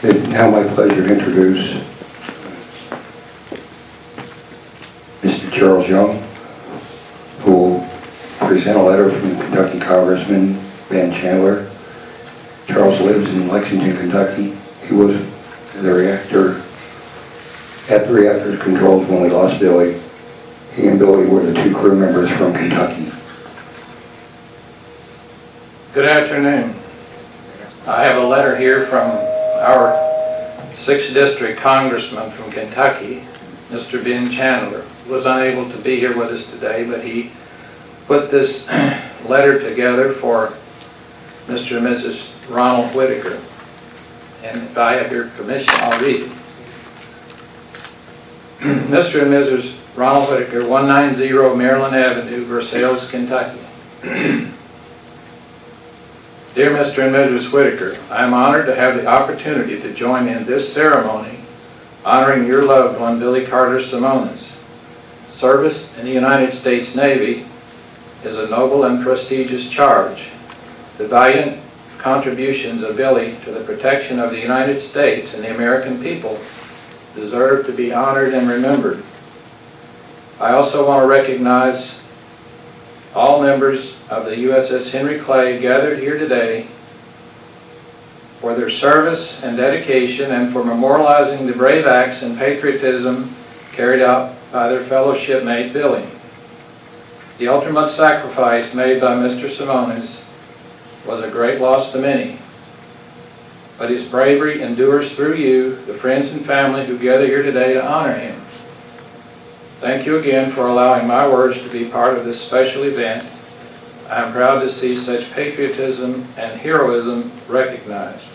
It's now my pleasure to introduce Mr. Charles Young, who will present a letter from Kentucky Congressman Ben Chandler. Charles lives in Lexington, Kentucky. He was at the reactor's controls when we lost Billy. He and Billy were the two crew members from Kentucky. Good afternoon. I have a letter here from our 6th District Congressman from Kentucky, Mr. Ben Chandler. He was unable to be here with us today, but he put this letter together for Mr. and Mrs. Ronald Whitaker. And if I have your permission, I'll read it. Mr. and Mrs. Ronald Whitaker, 190 Maryland Avenue, Versailles, Kentucky. Dear Mr. and Mrs. Whitaker, I am honored to have the opportunity to join in this ceremony honoring your loved one, Billy Carter Semones. Service in the United States Navy is a noble and prestigious charge. The valiant contributions of Billy to the protection of the United States and the American people deserve to be honored and remembered. I also want to recognize all members of the USS Henry Clay gathered here today for their service and dedication and for memorializing the brave acts and patriotism carried out by their fellow shipmate Billy. The ultimate sacrifice made by Mr. Semones was a great loss to many, but his bravery endures through you, the friends and family who gather here today to honor him. Thank you again for allowing my words to be part of this special event. I am proud to see such patriotism and heroism recognized.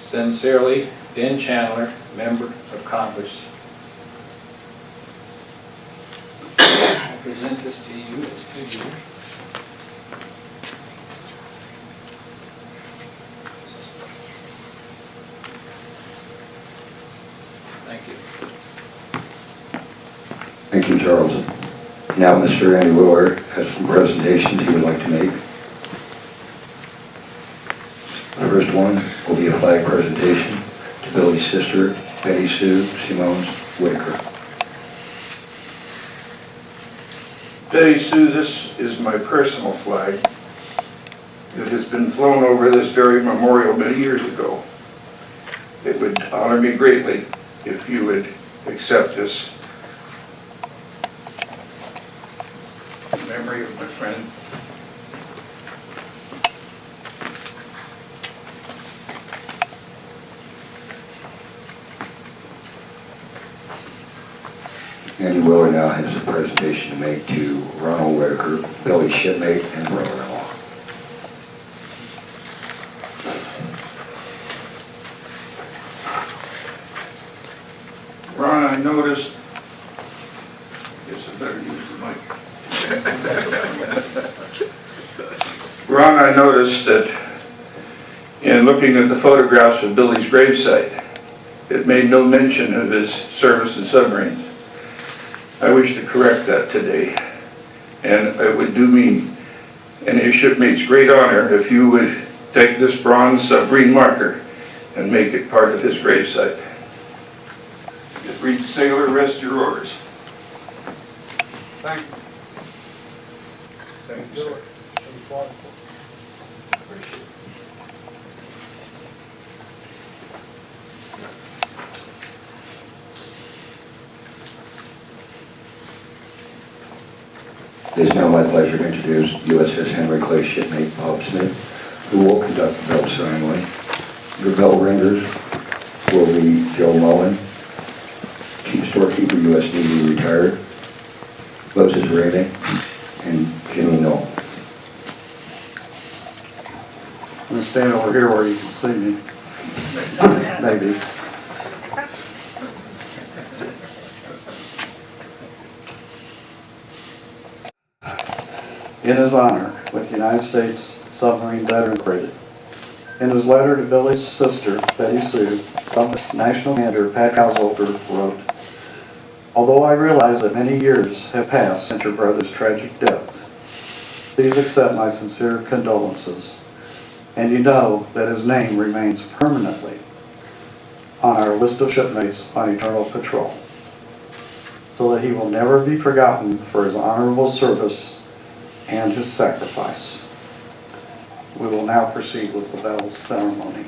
Sincerely, Ben Chandler, Member of Congress. I present this to you as to you. Thank you. Thank you, Charles. Now Mr. Andy Willer has some presentations he would like to make. The first one will be a flag presentation to Billy's sister, Betty Sue Semones Whitaker. Betty Sue, this is my personal flag. It has been flown over this very memorial many years ago. It would honor me greatly if you would accept this in memory of my friend. Andy Willer now has a presentation to make to Ronald Whitaker, Billy's shipmate and brother-in-law. Ron, I noticed, I guess I better use the mic. Ron, I noticed that in looking at the photographs of Billy's gravesite, it made no mention of his service in submarines. I wish to correct that today, and it would do me and his shipmates great honor if you would take this bronze submarine marker and make it part of his gravesite. It reads, "Sailor, rest your oars." Thank you. Thank you, sir. Appreciate it. It is now my pleasure to introduce USS Henry Clay shipmate Bob Smith, who will conduct the bell ceremony. Your bell ringers will be Joe Mullen, Chief Storekeeper, U.S. Navy retired, Moses Ramey, and Jimmy Knoll. I'm going to stand over here where you can see me. Maybe. In his honor, with United States Submarine Veteran Credit. In his letter to Billy's sister, Betty Sue, National Commander Pat Householder wrote, "Although I realize that many years have passed since your brother's tragic death, please accept my sincere condolences, and you know that his name remains permanently on our list of shipmates on eternal patrol, so that he will never be forgotten for his honorable service and his sacrifice. We will now proceed with the medal ceremony.